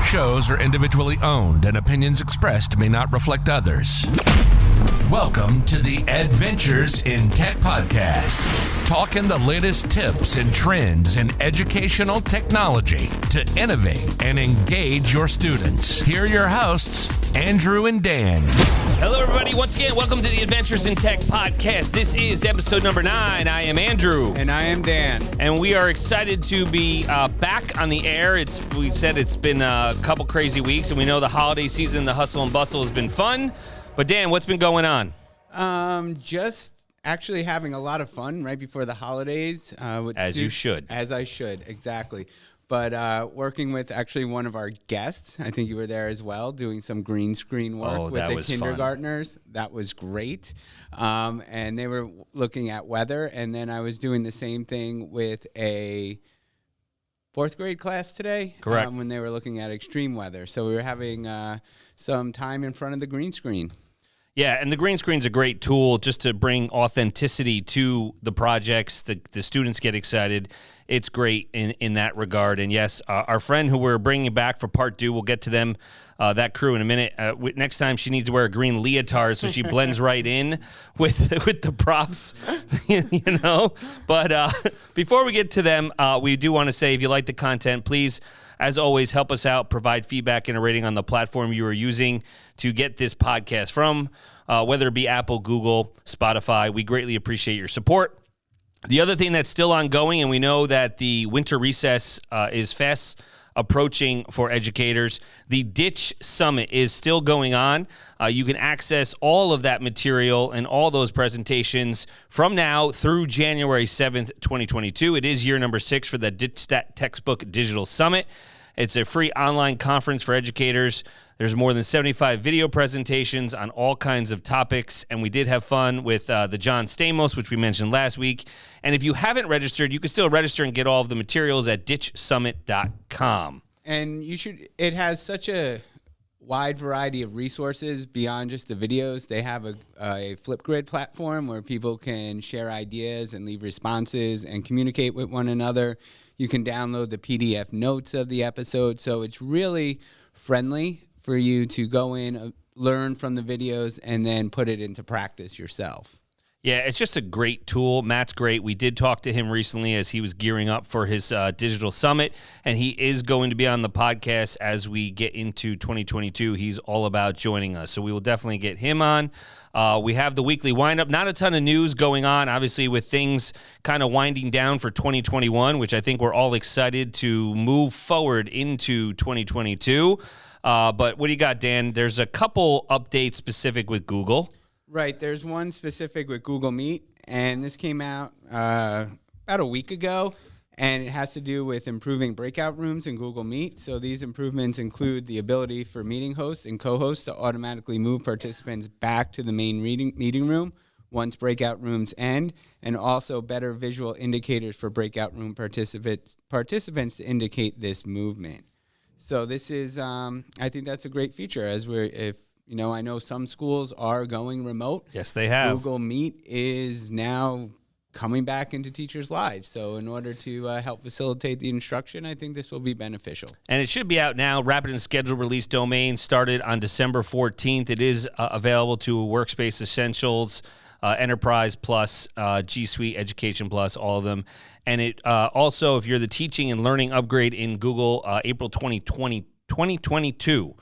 shows are individually owned and opinions expressed may not reflect others. Welcome to the Edventures in Tech podcast, talking the latest tips and trends in educational technology to innovate and engage your students. Here are your hosts, Andrew and Dan. Hello, everybody. Once again, welcome to the Adventures in Tech podcast. This is episode number 9. I am Andrew. And I am Dan. And we are excited to be back on the air. We said it's been a couple crazy weeks, and we know the holiday season, the hustle and bustle has been fun. But Dan, what's been going on? Just actually having a lot of fun right before the holidays. You should. As I should, exactly. But working with actually one of our guests, I think you were there as well, doing some green screen work with the kindergartners. Fun. That was great. And they were looking at weather. And then I was doing the same thing with a 4th grade class today. Correct. When they were looking at extreme weather. So we were having some time in front of the green screen. Yeah, and the green screen's a great tool just to bring authenticity to the projects. The students get excited. It's great in that regard. And yes, our friend who we're bringing back for part 2, we'll get to them, that crew in a minute. Next time she needs to wear a green leotard so she blends right in with the props, you know. But before we get to them, we do want to say if you like the content, please, as always, help us out, provide feedback and a rating on the platform you are using to get this podcast from, whether it be Apple, Google, Spotify. We greatly appreciate your support. The other thing that's still ongoing, and we know that the winter recess is fast approaching for educators, the Ditch Summit is still going on. You can access all of that material and all those presentations from now through January 7th, 2022. It is year number 6 for the Ditch Textbook Digital Summit. It's a free online conference for educators. There's more than 75 video presentations on all kinds of topics, and we did have fun with the John Stamos, which we mentioned last week. And if you haven't registered, you can still register and get all of the materials at ditchsummit.com. And it has such a wide variety of resources beyond just the videos. They have a Flipgrid platform where people can share ideas and leave responses and communicate with one another. You can download the PDF notes of the episode, so it's really friendly for you to go in, learn from the videos, and then put it into practice yourself. Yeah, it's just a great tool. Matt's great. We did talk to him recently as he was gearing up for his digital summit, and he is going to be on the podcast as we get into 2022. He's all about joining us, so we will definitely get him on. We have the weekly windup. Not a ton of news going on, obviously, with things kind of winding down for 2021, which I think we're all excited to move forward into 2022. But what do you got, Dan? There's a couple updates specific with Google. Right. There's one specific with Google Meet, and this came out about a week ago, and it has to do with improving breakout rooms in Google Meet. So these improvements include the ability for meeting hosts and co-hosts to automatically move participants back to the main meeting room once breakout rooms end, and also better visual indicators for breakout room participants to indicate this movement. So this is, I think that's a great feature I know some schools are going remote. Yes, they have. Google Meet is now coming back into teachers' lives. So in order to help facilitate the instruction, I think this will be beneficial. And it should be out now. Rapid and scheduled release domain started on December 14th. It is available to Workspace Essentials, Enterprise Plus, G Suite, Education Plus, all of them. And it also, if you're the teaching and learning upgrade in Google, April 2022.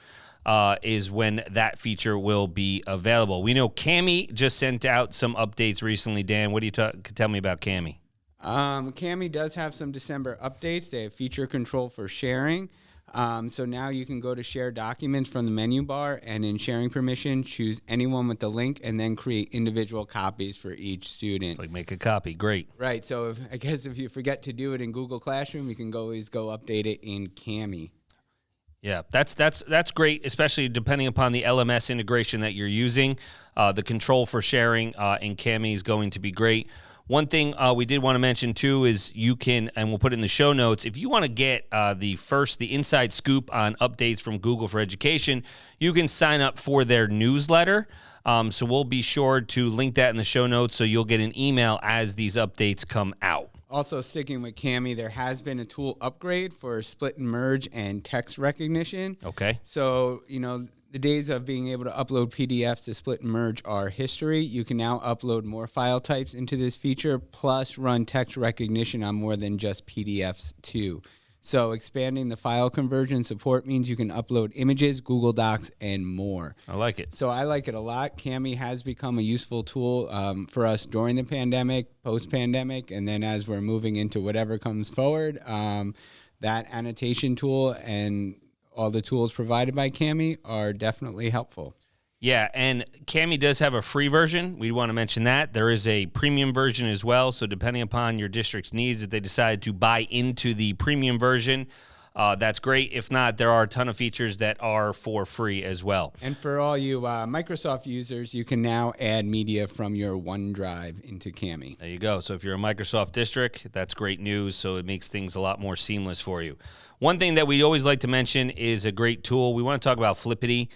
Is when that feature will be available. We know Cami just sent out some updates recently. Dan, what do you tell me about Cami? Cami does have some December updates. They have feature control for sharing. So now you can go to share documents from the menu bar, and in sharing permission, choose anyone with the link and then create individual copies for each student. It's like make a copy. Great. Right. So if you forget to do it in Google Classroom, you can always go update it in Cami. Yeah, that's great, especially depending upon the LMS integration that you're using. The control for sharing in Cami is going to be great. One thing we did want to mention, too, is you can, and we'll put it in the show notes, if you want to get the inside scoop on updates from Google for Education, you can sign up for their newsletter. So we'll be sure to link that in the show notes so you'll get an email as these updates come out. Also, sticking with Cami, there has been a tool upgrade for split and merge and text recognition. Okay. So, the days of being able to upload PDFs to split and merge are history. You can now upload more file types into this feature, plus run text recognition on more than just PDFs too. So expanding the file conversion support means you can upload images, Google Docs, and more. I like it. So I like it a lot. Cami has become a useful tool for us during the pandemic, post-pandemic, and then as we're moving into whatever comes forward, that annotation tool and all the tools provided by Cami are definitely helpful. Yeah, and Cami does have a free version. We want to mention that. There is a premium version as well. So depending upon your district's needs, if they decide to buy into the premium version, that's great. If not, there are a ton of features that are for free as well. And for all you Microsoft users, you can now add media from your OneDrive into Cami. There you go. So if you're a Microsoft district, that's great news. So it makes things a lot more seamless for you. One thing that we always like to mention is a great tool. We want to talk about Flippity.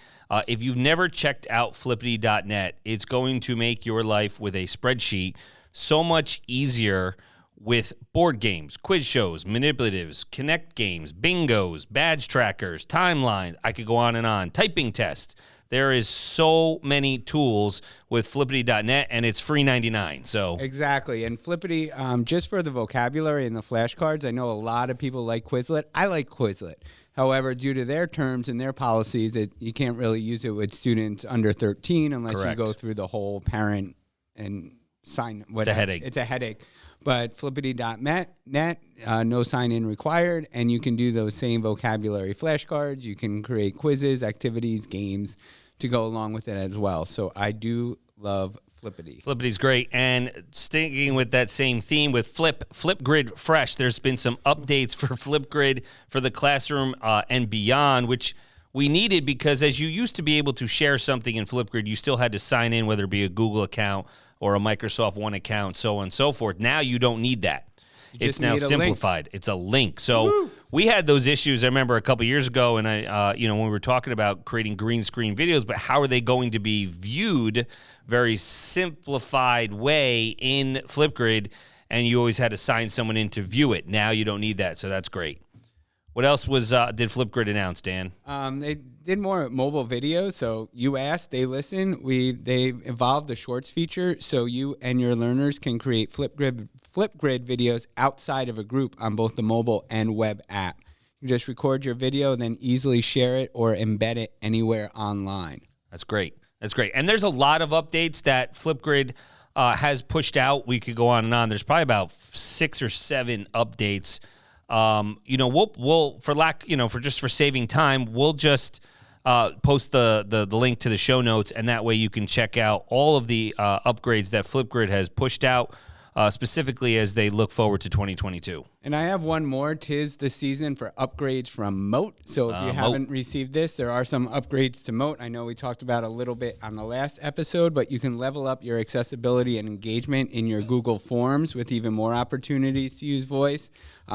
If you've never checked out Flippity.net, it's going to make your life with a spreadsheet so much easier with board games, quiz shows, manipulatives, connect games, bingos, badge trackers, timelines. I could go on and on. Typing tests. There is so many tools with Flippity.net, and it's free $99. So exactly. And Flippity, just for the vocabulary and the flashcards, I know a lot of people like Quizlet. I like Quizlet. However, due to their terms and their policies, you can't really use it with students under 13 unless Correct. you go through the whole parent and sign. It's a headache. It's a headache. But Flippity.net, no sign-in required, and you can do those same vocabulary flashcards. You can create quizzes, activities, games to go along with it as well. So I do love Flippity. Flippity's great. And sticking with that same theme with Flipgrid Fresh, there's been some updates for Flipgrid for the classroom and beyond, which we needed because as you used to be able to share something in Flipgrid, you still had to sign in, whether it be a Google account or a Microsoft One account, so on and so forth. Now you don't need that. It's now simplified. It's a link. So we had those issues, I remember a couple years ago, and when we were talking about creating green screen videos, but how are they going to be viewed very simplified way in Flipgrid, and you always had to sign someone in to view it. Now you don't need that, so that's great. What else did Flipgrid announce, Dan? They did more mobile videos. So you asked, they listen. They evolved the Shorts feature, so you and your learners can create Flipgrid videos outside of a group on both the mobile and web app. You just record your video, then easily share it or embed it anywhere online. That's great. That's great. And there's a lot of updates that Flipgrid has pushed out. We could go on and on. There's probably about 6 or 7 updates. We'll for saving time, we'll just post the link to the show notes, and that way you can check out all of the upgrades that Flipgrid has pushed out, specifically as they look forward to 2022. And I have one more. 'Tis the season for upgrades from Mote. So if you haven't received this, there are some upgrades to Mote. I know we talked about a little bit on the last episode, but you can level up your accessibility and engagement in your Google Forms with even more opportunities to use voice.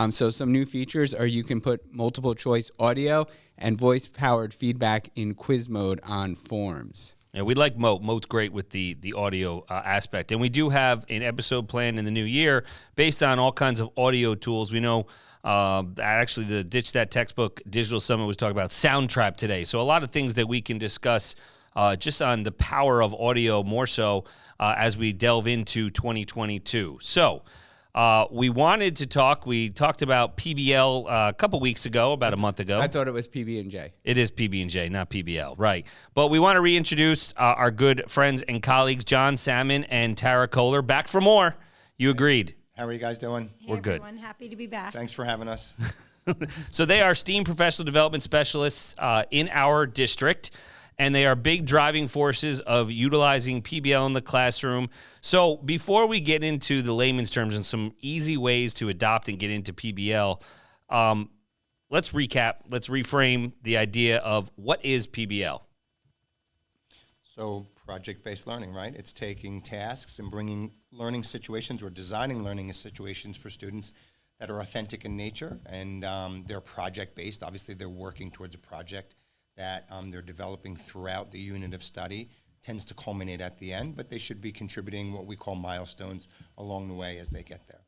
So some new features are you can put multiple choice audio and voice-powered feedback in quiz mode on forms. Yeah, we like Mote. Mote's great with the audio aspect. And we do have an episode planned in the new year based on all kinds of audio tools. We know actually the Ditch That Textbook Digital Summit was talking about Soundtrap today. So a lot of things that we can discuss just on the power of audio more so as we delve into 2022. So we wanted to talk. We talked about PBL a couple weeks ago, about a month ago. I thought it was PB&J. It is PB&J, not PBL, right. But we want to reintroduce our good friends and colleagues, John Sammon and Tara Koehler, back for more. You agreed. How are you guys doing? Hey, We're good. Everyone, happy to be back. Thanks for having us. So they are STEAM professional development specialists in our district, and they are big driving forces of utilizing PBL in the classroom. So before we get into the layman's terms and some easy ways to adopt and get into PBL, let's recap, let's reframe the idea of what is PBL. So project-based learning, right? It's taking tasks and bringing learning situations or designing learning situations for students that are authentic in nature, and they're project-based. Obviously, they're working towards a project that they're developing throughout the unit of study, tends to culminate at the end, but they should be contributing what we call milestones along the way as they get there.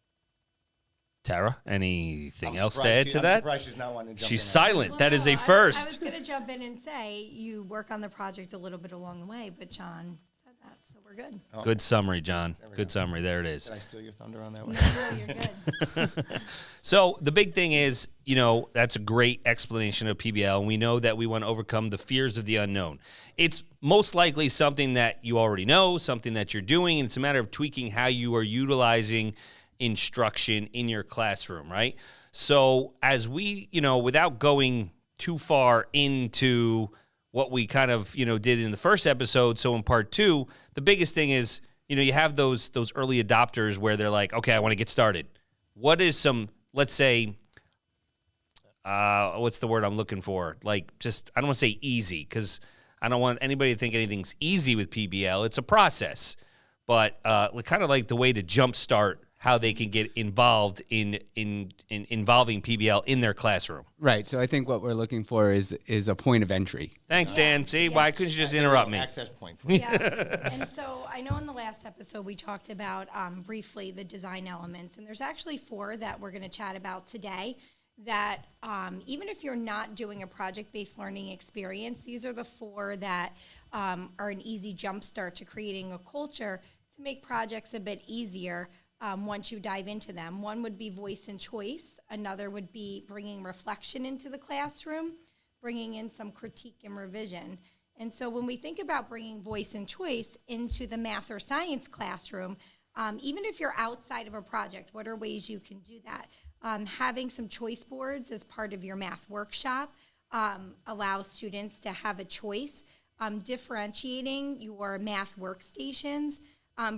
Tara, anything I'm else to surprised add she- to I'm that? surprised she's not wanting to jump She's in. silent. That is a I was first. going to jump in and say you work on the project a little bit along the way, but John said that, so we're good. Good summary, John. we Good go. summary. There it is. Did I steal your thunder on that one? No, you're good. So the big thing is, that's a great explanation of PBL, and we know that we want to overcome the fears of the unknown. It's most likely something that you already know, something that you're doing, and it's a matter of tweaking how you are utilizing instruction in your classroom, right? So as we, without going too far into what we kind of, did in the first episode, so in part 2, the biggest thing is, you have those early adopters where they're like, okay, I want to get started. What is some, let's say, what's the word I'm looking for? Like, just, I don't want to say easy, because I don't want anybody to think anything's easy with PBL. It's a process, but kind of like the way to jumpstart how they can get involved in involving PBL in their classroom. Right. So I think what we're looking for is a point of entry. Thanks, Dan. See, why couldn't you just interrupt me? Access point. Yeah, and so I know in the last episode we talked about briefly the design elements, and there's actually 4 that we're going to chat about today that even if you're not doing a project-based learning experience, these are the 4 that are an easy jumpstart to creating a culture to make projects a bit easier once you dive into them. One would be voice and choice. Another would be bringing reflection into the classroom, bringing in some critique and revision. And so when we think about bringing voice and choice into the math or science classroom, even if you're outside of a project, what are ways you can do that? Having some choice boards as part of your math workshop allows students to have a choice. Differentiating your math workstations,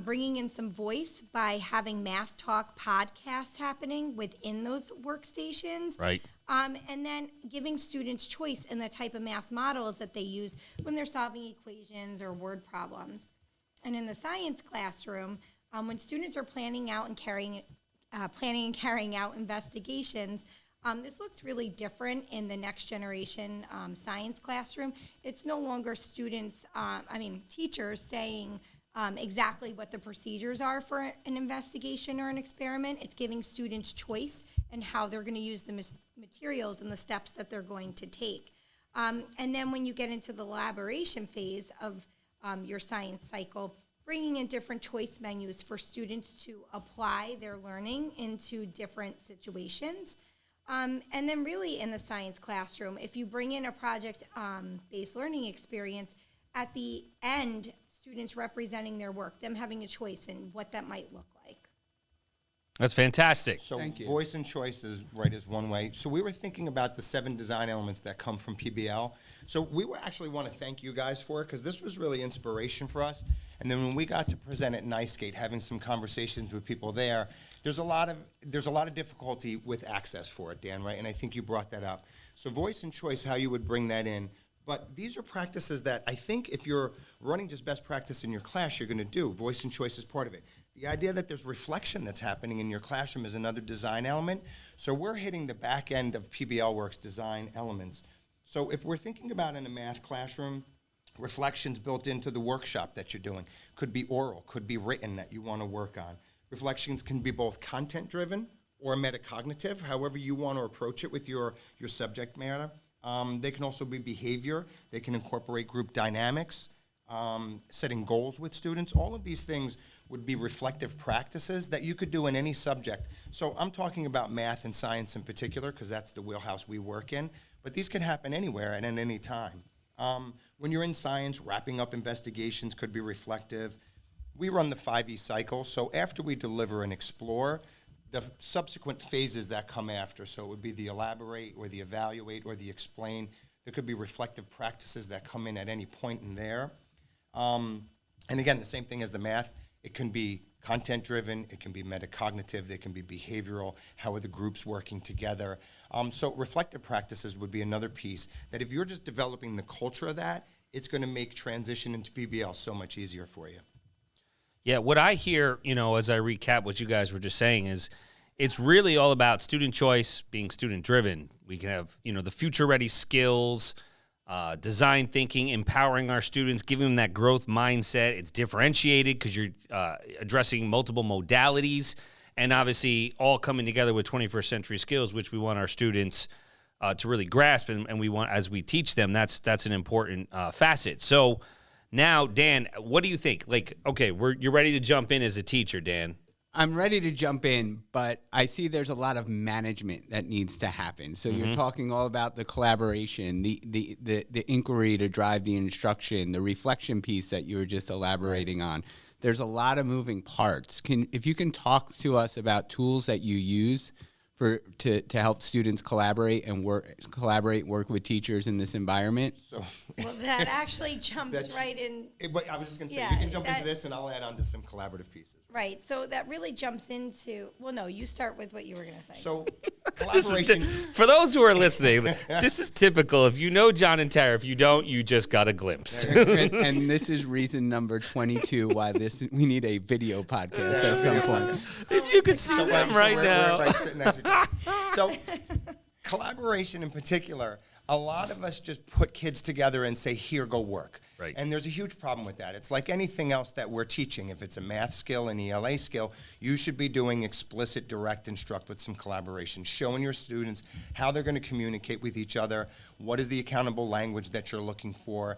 bringing in some voice by having Math Talk podcasts happening within those workstations. Right. And then giving students choice in the type of math models that they use when they're solving equations or word problems. And in the science classroom, when students are planning and carrying out investigations, this looks really different in the next generation science classroom. It's no longer teachers saying exactly what the procedures are for an investigation or an experiment. It's giving students choice and how they're going to use the materials and the steps that they're going to take. And then when you get into the elaboration phase of your science cycle, bringing in different choice menus for students to apply their learning into different situations. And then really in the science classroom, if you bring in a project-based learning experience, at the end, students representing their work, them having a choice in what that might look like. That's fantastic. So Thank you. voice and choice is one way. So we were thinking about the 7 design elements that come from PBL. So we actually want to thank you guys for it, because this was really inspiration for us. And then when we got to present at NICEGate, having some conversations with people there, there's a lot of difficulty with access for it, Dan, right? And I think you brought that up. So voice and choice, how you would bring that in. But these are practices that I think if you're running just best practice in your class, you're going to do. Voice and choice is part of it. The idea that there's reflection that's happening in your classroom is another design element. So we're hitting the back end of PBL Works design elements. So if we're thinking about in a math classroom, reflections built into the workshop that you're doing. Could be oral, could be written that you want to work on. Reflections can be both content-driven or metacognitive, however you want to approach it with your subject matter. They can also be behavior. They can incorporate group dynamics, setting goals with students. All of these things would be reflective practices that you could do in any subject. So I'm talking about math and science in particular, because that's the wheelhouse we work in. But these can happen anywhere and at any time. When you're in science, wrapping up investigations could be reflective. We run the 5E cycle, so after we deliver and explore, the subsequent phases that come after, so it would be the elaborate or the evaluate or the explain. There could be reflective practices that come in at any point in there. And again, the same thing as the math. It can be content-driven, it can be metacognitive, it can be behavioral, how are the groups working together. So reflective practices would be another piece that if you're just developing the culture of that, it's going to make transition into PBL so much easier for you. Yeah, what I hear, as I recap what you guys were just saying is it's really all about student choice, being student-driven. We can have, the future-ready skills, design thinking, empowering our students, giving them that growth mindset. It's differentiated because you're addressing multiple modalities. and obviously all coming together with 21st century skills, which we want our students to really grasp, and we want, as we teach them, that's an important facet. So now, Dan, what do you think? Like, okay, you're ready to jump in as a teacher, Dan. I'm ready to jump in, but I see there's a lot of management that needs to happen. So you're talking all about the collaboration, the inquiry to drive the instruction, the reflection piece that you were just elaborating on. There's a lot of moving parts. If you can talk to us about tools that you use to help students collaborate and work with teachers in this environment. So, Well, that actually jumps right in. I was just going to say, Yeah, you can jump into this, and I'll add on to some collaborative pieces. Right. So that really jumps into, well, no, you start with what you were going to say. So collaboration. For those who are listening, this is typical. If you know John and Tara, if you don't, you just got a glimpse. and this is reason number 22 why we need a video podcast at some point. If you could see them right now. We're sitting next to each other. So collaboration in particular, a lot of us just put kids together and say, here, go work. Right. And there's a huge problem with that. It's like anything else that we're teaching. If it's a math skill, an ELA skill, you should be doing explicit, direct instruct with some collaboration, showing your students how they're going to communicate with each other, what is the accountable language that you're looking for.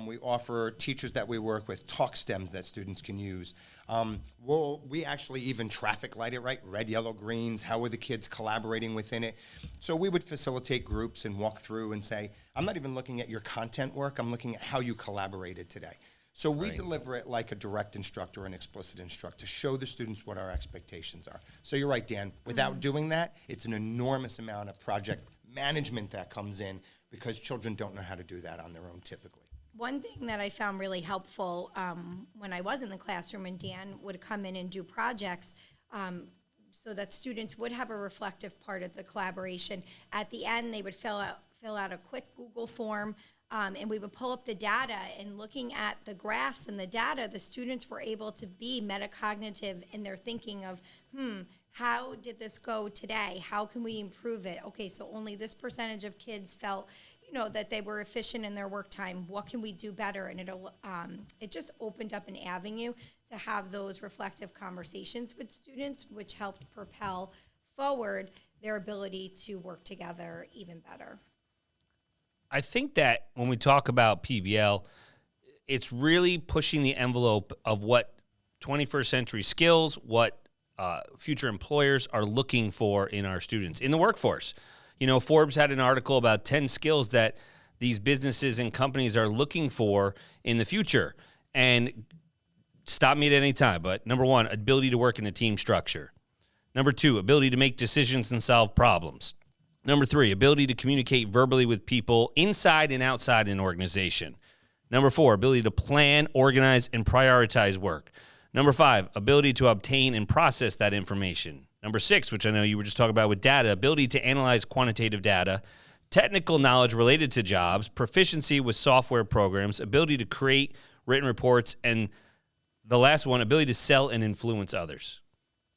We offer teachers that we work with talk stems that students can use. We actually even traffic light it, right? Red, yellow, greens. How are the kids collaborating within it? So we would facilitate groups and walk through and say, I'm not even looking at your content work. I'm looking at how you collaborated today. So we deliver it like a direct instructor or an explicit instructor to show the students what our expectations are. So you're right, Dan. Without doing that, it's an enormous amount of project management that comes in because children don't know how to do that on their own typically. One thing that I found really helpful when I was in the classroom and Dan would come in and do projects so that students would have a reflective part of the collaboration. At the end, they would fill out a quick Google form, and we would pull up the data. And looking at the graphs and the data, the students were able to be metacognitive in their thinking of, how did this go today? How can we improve it? Okay, so only this percentage of kids felt that they were efficient in their work time. What can we do better? And it just opened up an avenue to have those reflective conversations with students, which helped propel forward their ability to work together even better. I think that when we talk about PBL, it's really pushing the envelope of what 21st century skills, what future employers are looking for in our students in the workforce. Forbes had an article about 10 skills that these businesses and companies are looking for in the future. And stop me at any time, but number 1, ability to work in a team structure. Number 2, ability to make decisions and solve problems. Number 3, ability to communicate verbally with people inside and outside an organization. Number 4, ability to plan, organize, and prioritize work. Number 5, ability to obtain and process that information. Number 6, which I know you were just talking about with data, ability to analyze quantitative data, technical knowledge related to jobs, proficiency with software programs, ability to create written reports, and the last one, ability to sell and influence others.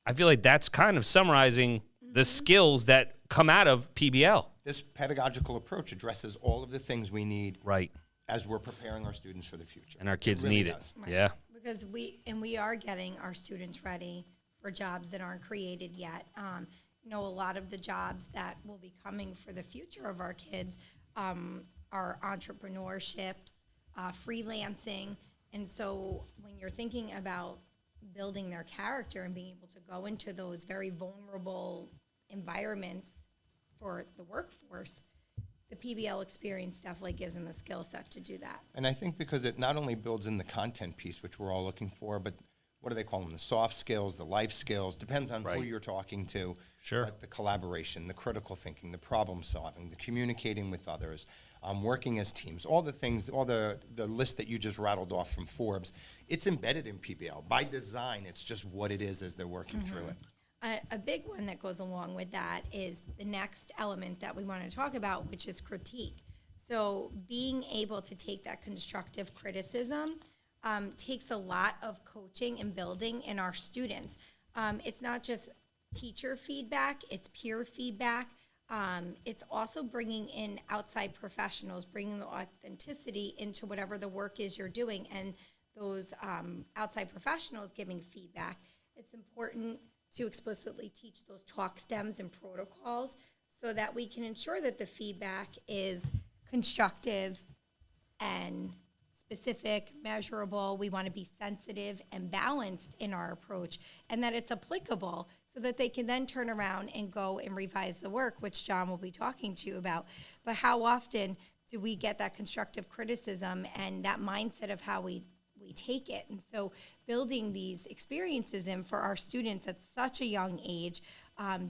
I feel like that's kind of summarizing the skills that come out of PBL. This pedagogical approach addresses all of the things we need as we're preparing our students for the future. And our kids really need it. Right. Yeah. Because we are getting our students ready for jobs that aren't created yet. A lot of the jobs that will be coming for the future of our kids are entrepreneurships, freelancing. And so when you're thinking about building their character and being able to go into those very vulnerable environments for the workforce, the PBL experience definitely gives them a skill set to do that. And I think because it not only builds in the content piece, which we're all looking for, but what do they call them? The soft skills, the life skills, depends on who you're talking to. Sure. But the collaboration, the critical thinking, the problem solving, the communicating with others, working as teams, all the things, all the list that you just rattled off from Forbes, it's embedded in PBL. By design, it's just what it is as they're working through it. A big one that goes along with that is the next element that we want to talk about, which is critique. So being able to take that constructive criticism takes a lot of coaching and building in our students. It's not just teacher feedback, it's peer feedback. It's also bringing in outside professionals, bringing the authenticity into whatever the work is you're doing, and those outside professionals giving feedback. It's important to explicitly teach those talk stems and protocols so that we can ensure that the feedback is constructive and specific, measurable. We want to be sensitive and balanced in our approach, and that it's applicable so that they can then turn around and go and revise the work, which John will be talking to you about. But how often do we get that constructive criticism and that mindset of how we take it? And so building these experiences in for our students at such a young age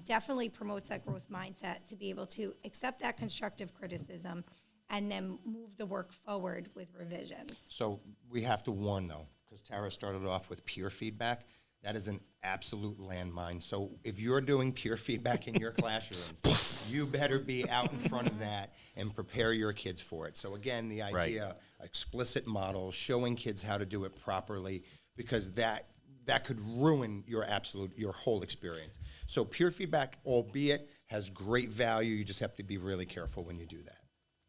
definitely promotes that growth mindset to be able to accept that constructive criticism and then move the work forward with revisions. So we have to warn, though, because Tara started off with peer feedback. That is an absolute landmine. So if you're doing peer feedback in your classrooms, you better be out in front of that and prepare your kids for it. So again, the idea, explicit models, showing kids how to do it properly, because that could ruin your whole experience. So peer feedback, albeit, has great value. You just have to be really careful when you do that.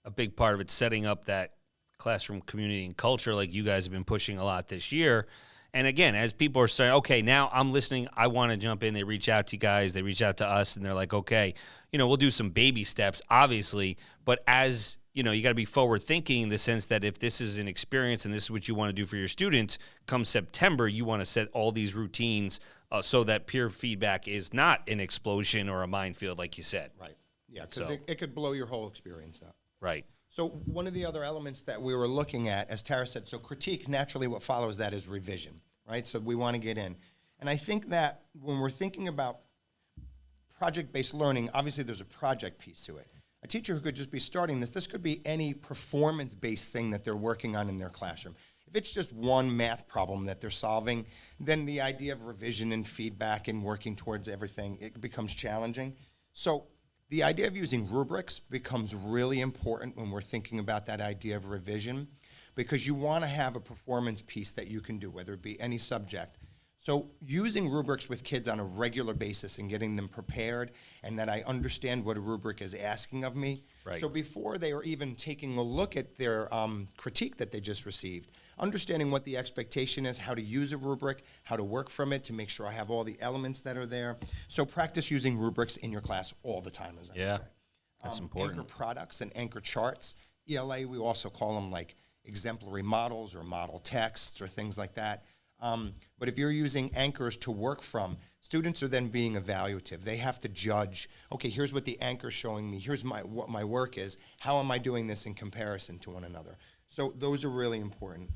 A big part of it setting up that classroom community and culture like you guys have been pushing a lot this year. And again, as people are saying, okay, now I'm listening, I want to jump in, they reach out to you guys, they reach out to us, and they're like, okay, we'll do some baby steps, obviously, but as, you got to be forward thinking in the sense that if this is an experience and this is what you want to do for your students, come September, you want to set all these routines so that peer feedback is not an explosion or a minefield, like you said. Right. Yeah, because it could blow your whole experience up. Right. So one of the other elements that we were looking at, as Tara said, so critique, naturally what follows that is revision, right? So we want to get in. And I think that when we're thinking about project-based learning, obviously there's a project piece to it. A teacher who could just be starting this could be any performance-based thing that they're working on in their classroom. If it's just one math problem that they're solving, then the idea of revision and feedback and working towards everything, it becomes challenging. So the idea of using rubrics becomes really important when we're thinking about that idea of revision, because you want to have a performance piece that you can do, whether it be any subject. So using rubrics with kids on a regular basis and getting them prepared, and that I understand what a rubric is asking of me. Right. So before they are even taking a look at their critique that they just received, understanding what the expectation is, how to use a rubric, how to work from it to make sure I have all the elements that are there. So practice using rubrics in your class all the time, as I would say. That's important. Anchor products and anchor charts. ELA, we also call them like exemplary models or model texts or things like that. But if you're using anchors to work from, students are then being evaluative. They have to judge, okay, here's what the anchor's showing me, here's what my work is, how am I doing this in comparison to one another? So those are really important.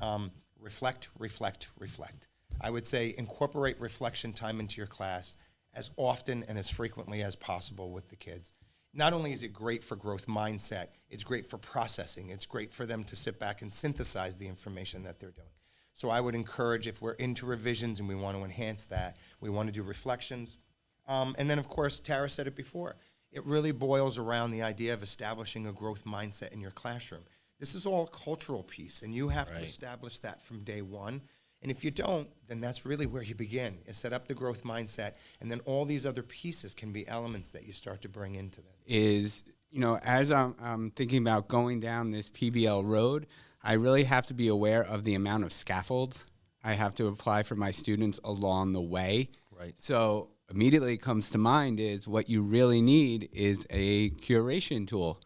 Reflect, reflect, reflect. I would say incorporate reflection time into your class as often and as frequently as possible with the kids. Not only is it great for growth mindset, it's great for processing. It's great for them to sit back and synthesize the information that they're doing. So I would encourage, if we're into revisions and we want to enhance that, we want to do reflections. And then, of course, Tara said it before, it really boils around the idea of establishing a growth mindset in your classroom. This is all a cultural piece, and you have to establish that from day one. And if you don't, then that's really where you begin, is set up the growth mindset, and then all these other pieces can be elements that you start to bring into that. As I'm thinking about going down this PBL road, I really have to be aware of the amount of scaffolds I have to apply for my students along the way. Right. So immediately comes to mind is what you really need is a curation tool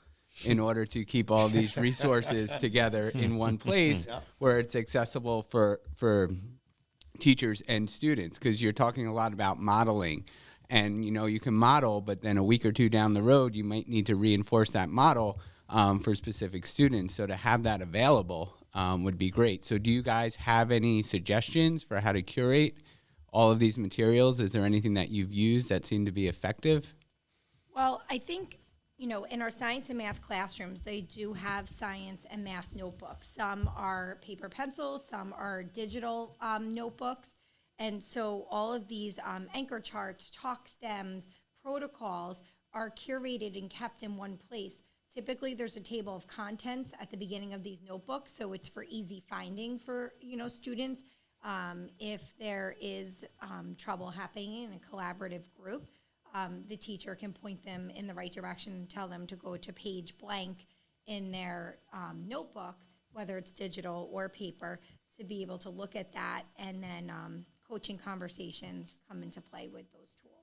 in order to keep all these resources together in one place where it's accessible for teachers and students, because you're talking a lot about modeling. And, you can model, but then a week or two down the road, you might need to reinforce that model for specific students. So to have that available would be great. So do you guys have any suggestions for how to curate all of these materials? Is there anything that you've used that seemed to be effective? Well, I think, in our science and math classrooms, they do have science and math notebooks. Some are paper pencils, some are digital notebooks. And so all of these anchor charts, talk stems, protocols are curated and kept in one place. Typically, there's a table of contents at the beginning of these notebooks, so it's for easy finding for students. If there is trouble happening in a collaborative group, the teacher can point them in the right direction and tell them to go to page blank in their notebook, whether it's digital or paper, to be able to look at that and then coaching conversations come into play with those tools.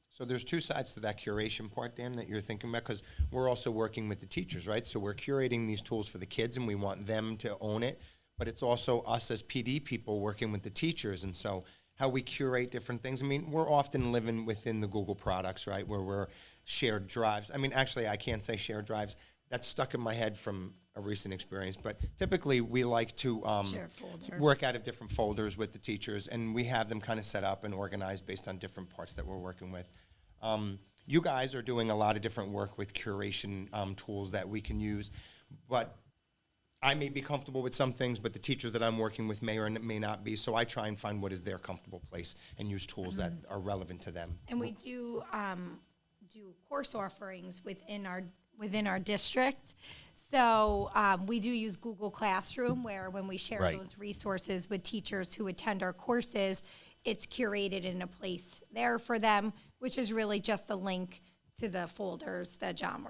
So there's two sides to that curation part, Dan, that you're thinking about, because we're also working with the teachers, right? So we're curating these tools for the kids, and we want them to own it, but it's also us as PD people working with the teachers, and so how we curate different things. I mean, we're often living within the Google products, right, where we're shared drives. I mean, actually, I can't say shared drives. That's stuck in my head from a recent experience, but typically we like to Share folder. work out of different folders with the teachers, and we have them kind of set up and organized based on different parts that we're working with. You guys are doing a lot of different work with curation tools that we can use, but I may be comfortable with some things, but the teachers that I'm working with may or may not be, so I try and find what is their comfortable place and use tools that are relevant to them. And we do course offerings within our district. So we do use Google Classroom, where when we share Right. those resources with teachers who attend our courses, it's curated in a place there for them, which is really just a link to the folders that John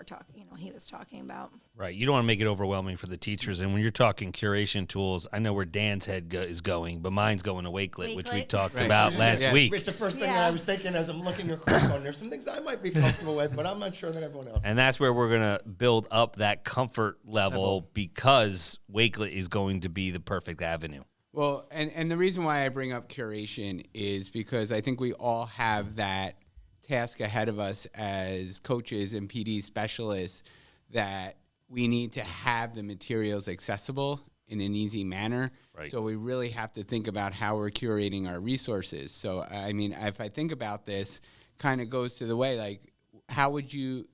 he was talking about. Right. You don't want to make it overwhelming for the teachers. And when you're talking curation tools, I know where Dan's head is going, but mine's going to Wakelet, which we Wakelet. talked Right. about last Yeah. week. It's the first thing Yeah. that I was thinking as I'm looking across on. There's some things I might be comfortable with, but I'm not sure that everyone else. And that's where we're going to build up that comfort level because Wakelet is going to be the perfect avenue. Well, and the reason why I bring up curation is because I think we all have that task ahead of us as coaches and PD specialists, that we need to have the materials accessible in an easy manner. Right. So we really have to think about how we're curating our resources. So, I mean, if I think about this, kind of goes to the way, like, how would you,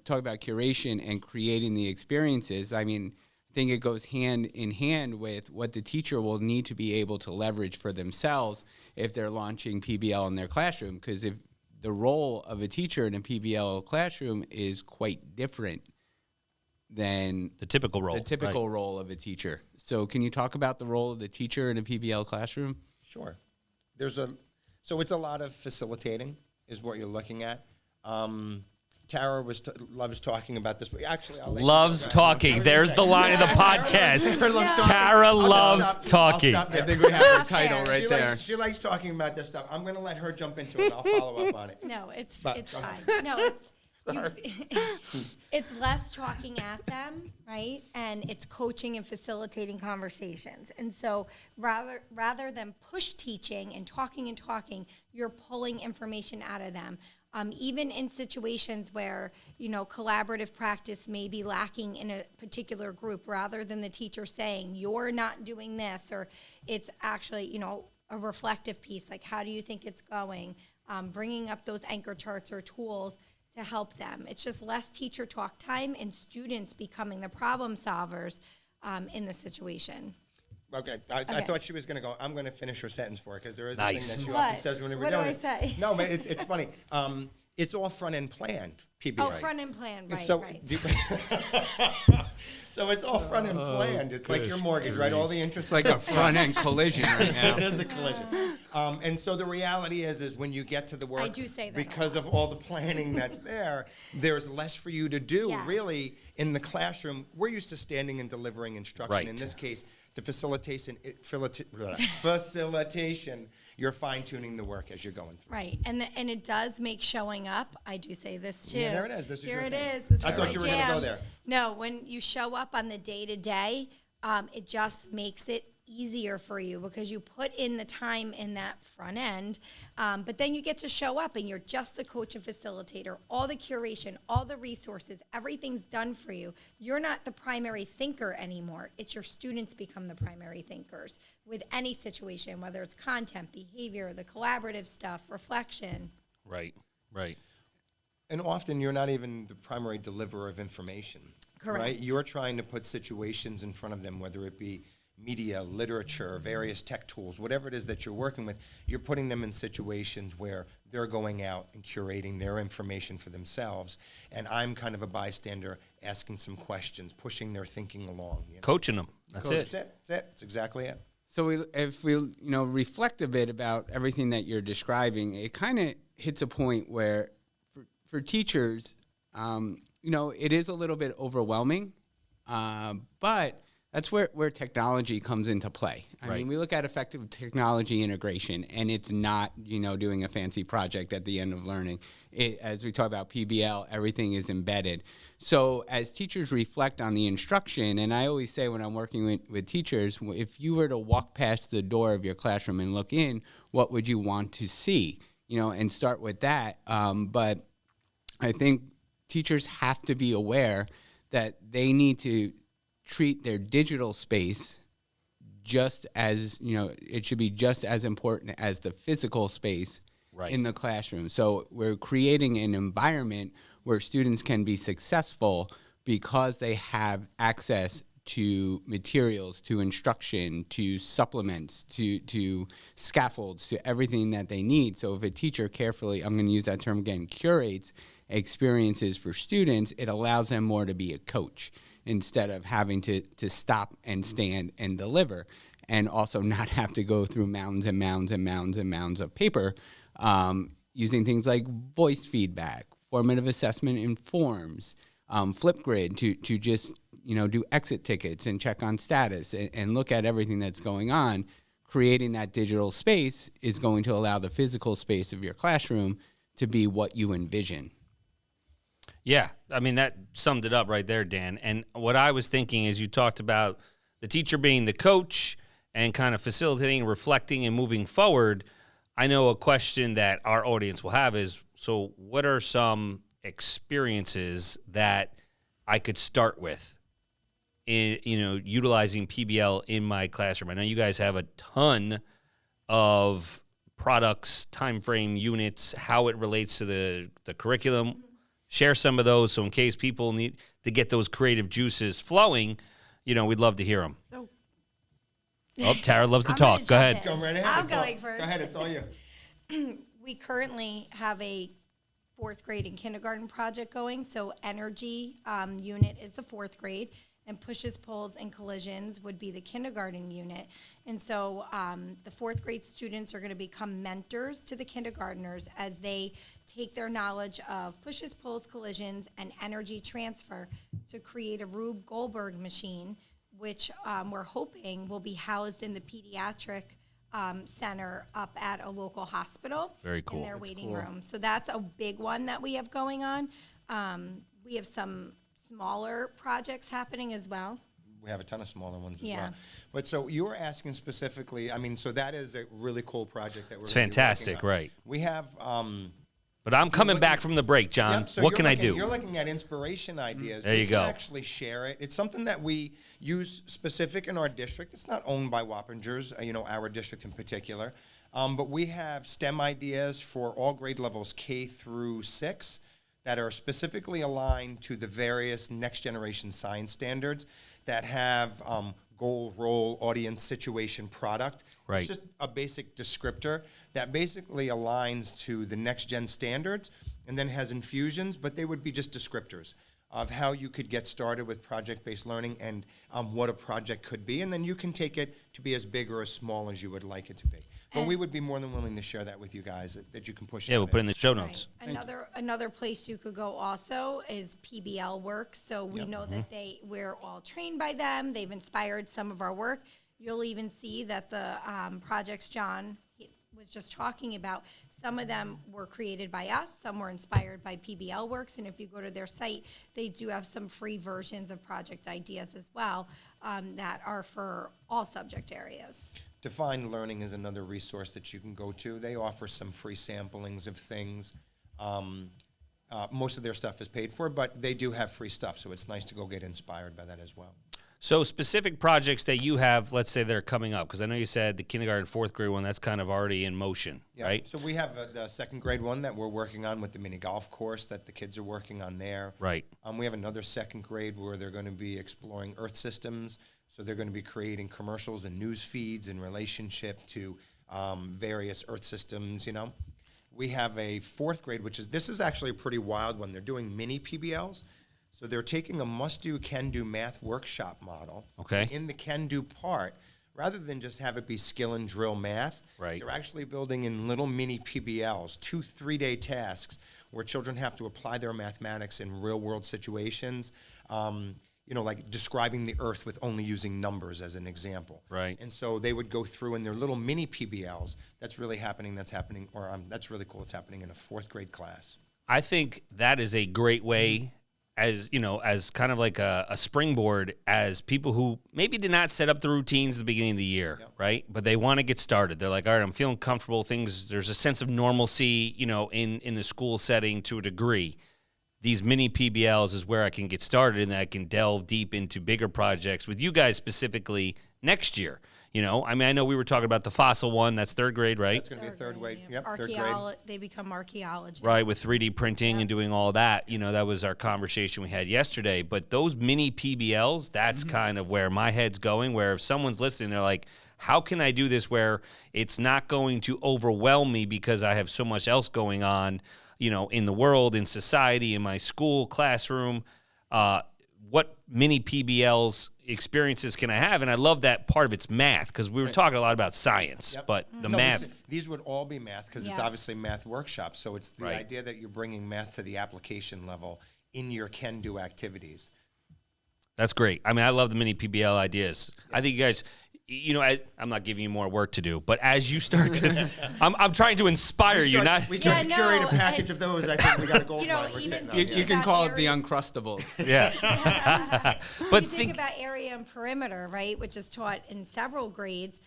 talk about curation and creating the experiences? I mean, I think it goes hand in hand with what the teacher will need to be able to leverage for themselves if they're launching PBL in their classroom. Because if the role of a teacher in a PBL classroom is quite different than The typical role. the typical right. role of a teacher. So can you talk about the role of the teacher in a PBL classroom? Sure. So it's a lot of facilitating is what you're looking at. Tara loves talking about this, but actually, I'll let you Loves go. talking. I was There's gonna the say, line of the podcast. Tara loves talking. I think we have our title right She there. she likes talking about this stuff. I'm going to let her jump into it. I'll follow up on it. No, it's But- fine. No, it's less talking at them, right? And it's coaching and facilitating conversations. And so rather than push teaching and talking, you're pulling information out of them. Even in situations where, collaborative practice may be lacking in a particular group, rather than the teacher saying, you're not doing this, or it's actually, a reflective piece, like, how do you think it's going? Bringing up those anchor charts or tools to help them. It's just less teacher talk time and students becoming the problem solvers in the situation. Okay. I thought she was going to go, I'm going to finish her sentence for her, because there is a thing Nice. that she What? often says when we're What do doing I this. say? No, but it's funny. It's all front-end planned, PBL. Oh, front end plan, right, So, right. so it's all front-end planned. It's like your mortgage, right? All the interest. It's like a front-end collision right now. It is a collision. And so the reality is when you get to the work, I do say that a because of all the planning that's there, there's less for you to do, Yes. really, in the classroom. We're used to standing and delivering instruction. Right. In this case, the facilitation, you're fine-tuning the work as you're going through. Right, and it does make showing up. I do say this too. Yeah, there it is. This is Here your it thing. is. This I is thought my you were gonna go jam. there. No, when you show up on the day-to-day, it just makes it easier for you because you put in the time in that front end, but then you get to show up and you're just the coach and facilitator. All the curation, all the resources, everything's done for you. You're not the primary thinker anymore. It's your students become the primary thinkers with any situation, whether it's content, behavior, the collaborative stuff, reflection. Right. And often you're not even the primary deliverer of information. Correct. Right? You're trying to put situations in front of them, whether it be media, literature, various tech tools, whatever it is that you're working with, you're putting them in situations where they're going out and curating their information for themselves. And I'm kind of a bystander asking some questions, pushing their thinking along. Coaching them. That's That's it. it. That's exactly it. So if we reflect a bit about everything that you're describing, it kind of hits a point where for teachers, it is a little bit overwhelming, but That's where technology comes into play. I Right. mean, we look at effective technology integration, and it's not, doing a fancy project at the end of learning. As we talk about PBL, everything is embedded. So as teachers reflect on the instruction, and I always say when I'm working with teachers, if you were to walk past the door of your classroom and look in, what would you want to see? And start with that. But I think teachers have to be aware that they need to treat their digital space just as, it should be just as important as the physical space in the classroom. So we're creating an environment where students can be successful because they have access to materials, to instruction, to supplements, to scaffolds, to everything that they need. So if a teacher carefully, I'm going to use that term again, curates experiences for students, it allows them more to be a coach instead of having to stop and stand and deliver, and also not have to go through mounds and mounds and mounds and mounds of paper, using things like voice feedback, formative assessment in forms, Flipgrid to just do exit tickets and check on status and look at everything that's going on. Creating that digital space is going to allow the physical space of your classroom to be what you envision. Yeah, I mean, that summed it up right there, Dan. And what I was thinking is you talked about the teacher being the coach and kind of facilitating, reflecting, and moving forward. I know a question that our audience will have is, so what are some experiences that I could start with in, utilizing PBL in my classroom? I know you guys have a ton of products, time frame, units, how it relates to the curriculum. Share some of those, so in case people need to get those creative juices flowing, we'd love to hear them. So Tara loves to I'm talk. gonna Go ahead. jump in. Go right ahead. I'm It's all- going first. Go ahead, it's all you. We currently have a 4th grade and kindergarten project going. So energy unit is the 4th grade, and pushes, pulls, and collisions would be the kindergarten unit. And so the 4th grade students are going to become mentors to the kindergartners as they take their knowledge of pushes, pulls, collisions, and energy transfer to create a Rube Goldberg machine, which we're hoping will be housed in the pediatric center up at a local hospital. Very cool. In their waiting room. So that's a big one that we have going on. We have some smaller projects happening as well. We have a ton of smaller ones as Yeah. well. But so you were asking specifically, so that is a really cool project that we're It's gonna be working fantastic, on. right. We have But I'm coming looking- back from the break, John. Yep, so What you're can I looking- do? You're looking at inspiration ideas. There We you can go. actually share it. It's something that we use specific in our district. It's not owned by Wappingers, our district in particular. But we have STEM ideas for all grade levels K through 6 that are specifically aligned to the various next generation science standards that have goal, role, audience, situation, product. Right. It's just a basic descriptor that basically aligns to the next gen standards and then has infusions, but they would be just descriptors of how you could get started with project-based learning and what a project could be. And then you can take it to be as big or as small as you would like it to be. But we would be more than willing to share that with you guys, that you can push Yeah, out we'll put it in there. the show notes. Right. Another place you could go also is PBL Works. So we know that we're all trained by them. They've inspired some of our work. You'll even see that the projects John was just talking about, some of them were created by us, some were inspired by PBL Works, and if you go to their site, they do have some free versions of project ideas as well that are for all subject areas. Define Learning is another resource that you can go to. They offer some free samplings of things. Most of their stuff is paid for, but they do have free stuff, so it's nice to go get inspired by that as well. So specific projects that you have, let's say they're coming up, because I know you said the kindergarten, 4th grade one, that's kind of already in motion, Yeah. right? So we have the 2nd grade one that we're working on with the mini golf course that the kids are working on there. Right. We have another 2nd grade where they're going to be exploring Earth systems. So they're going to be creating commercials and news feeds in relationship to various Earth systems, We have a 4th grade, this is actually a pretty wild one. They're doing Mini-PBLs. So they're taking a must-do, can-do math workshop model. Okay. In the can-do part, rather than just have it be skill and drill math, Right. they're actually building in little mini-PBLs, 2 3-day tasks where children have to apply their mathematics in real-world situations. like describing the Earth with only using numbers as an example. Right. And so they would go through in their little mini PBLs. That's really happening, or that's really cool. It's happening in a 4th grade class. I think that is a great way, as as kind of like a springboard, as people who maybe did not set up the routines at the beginning of the year, right? But they want to get started. They're like, all right, I'm feeling comfortable. There's a sense of normalcy, in the school setting to a degree. These mini PBLs is where I can get started, and I can delve deep into bigger projects with you guys specifically next year. I know we were talking about the fossil one. That's 3rd grade, right? That's going to be a 3rd grade. Yep, 3rd grade. They become archaeologists. Right, with 3D printing and doing all that. That was our conversation we had yesterday. But those mini PBLs, that's kind of where my head's going, where if someone's listening, they're like, how can I do this where it's not going to overwhelm me because I have so much else going on, in the world, in society, in my school, classroom? What mini PBLs experiences can I have? And I love that part of it's math, because we were talking a lot about science, but the math. These would all be math, because it's obviously math workshops. So it's the idea that you're bringing math to the application level in your can-do activities. That's great. I love the mini PBL ideas. I think you guys, I'm not giving you more work to do, but as you start to, I'm trying to inspire you. We start to curate a package of those. I think we got a gold mine we're sitting on. You can call it the Uncrustables. Yeah. But think about area and perimeter, right, which is taught in several grades,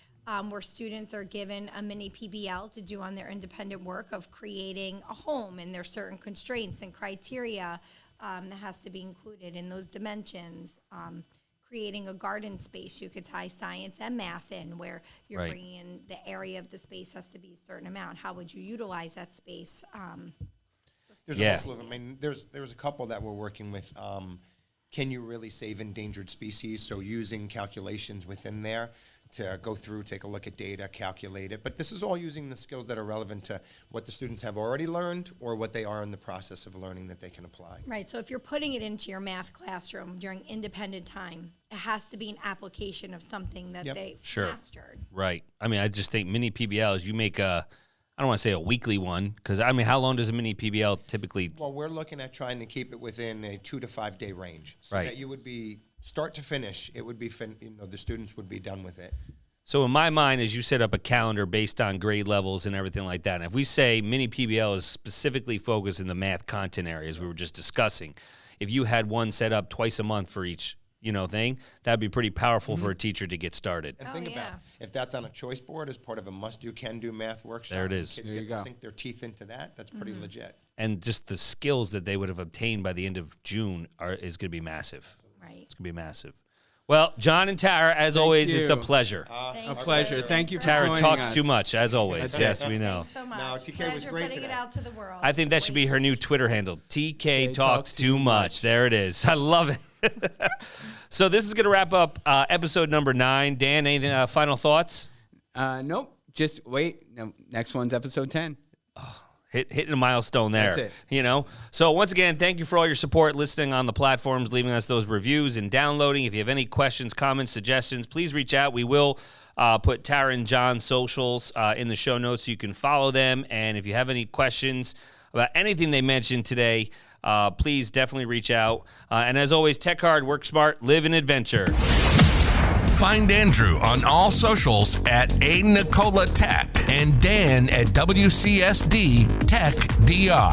where students are given a mini PBL to do on their independent work of creating a home, and there's certain constraints and criteria that has to be included in those dimensions. Creating a garden space, you could tie science and math in, where you're bringing in the area of the space has to be a certain amount. How would you utilize that space? There's a host of them. There's a couple that we're working with. Can you really save endangered species? So using calculations within there to go through, take a look at data, calculate it. But this is all using the skills that are relevant to what the students have already learned or what they are in the process of learning that they can apply. Right, so if you're putting it into your math classroom during independent time, it has to be an application of something that they've mastered. Right. I just think mini PBLs, you make I don't want to say a weekly one, because, how long does a mini PBL typically? Well, we're looking at trying to keep it within a 2 to 5 day range. So that you would be, start to finish, it would be, the students would be done with it. So in my mind, as you set up a calendar based on grade levels and everything like that, and if we say mini PBL is specifically focused in the math content areas we were just discussing, if you had one set up twice a month for each thing, that'd be pretty powerful for a teacher to get started. And think about if that's on a choice board as part of a must-do, can-do math workshop. There it is. Kids get to sink their teeth into that. That's pretty legit. And just the skills that they would have obtained by the end of June is going to be massive. Right. It's going to be massive. Well, John and Tara, as always, it's a pleasure. A pleasure. Thank you for Tara joining talks us. too much, as always. Yes, we know. Thanks so much. No, TK was Pleasure great putting today. it out to the world. I think that should be her new Twitter handle. TK talks too much. There it is. I love it. So this is going to wrap up episode number 9. Dan, any final thoughts? Nope. Just wait. No, next one's episode 10. Hitting a milestone there. That's it. So once again, thank you for all your support, listening on the platforms, leaving us those reviews and downloading. If you have any questions, comments, suggestions, please reach out. We will put Tara and John's socials in the show notes so you can follow them. And if you have any questions about anything they mentioned today, please definitely reach out. And as always, tech hard, work smart, live in adventure. Find Andrew on all socials at A Nicola Tech and Dan at WCSD Tech DR.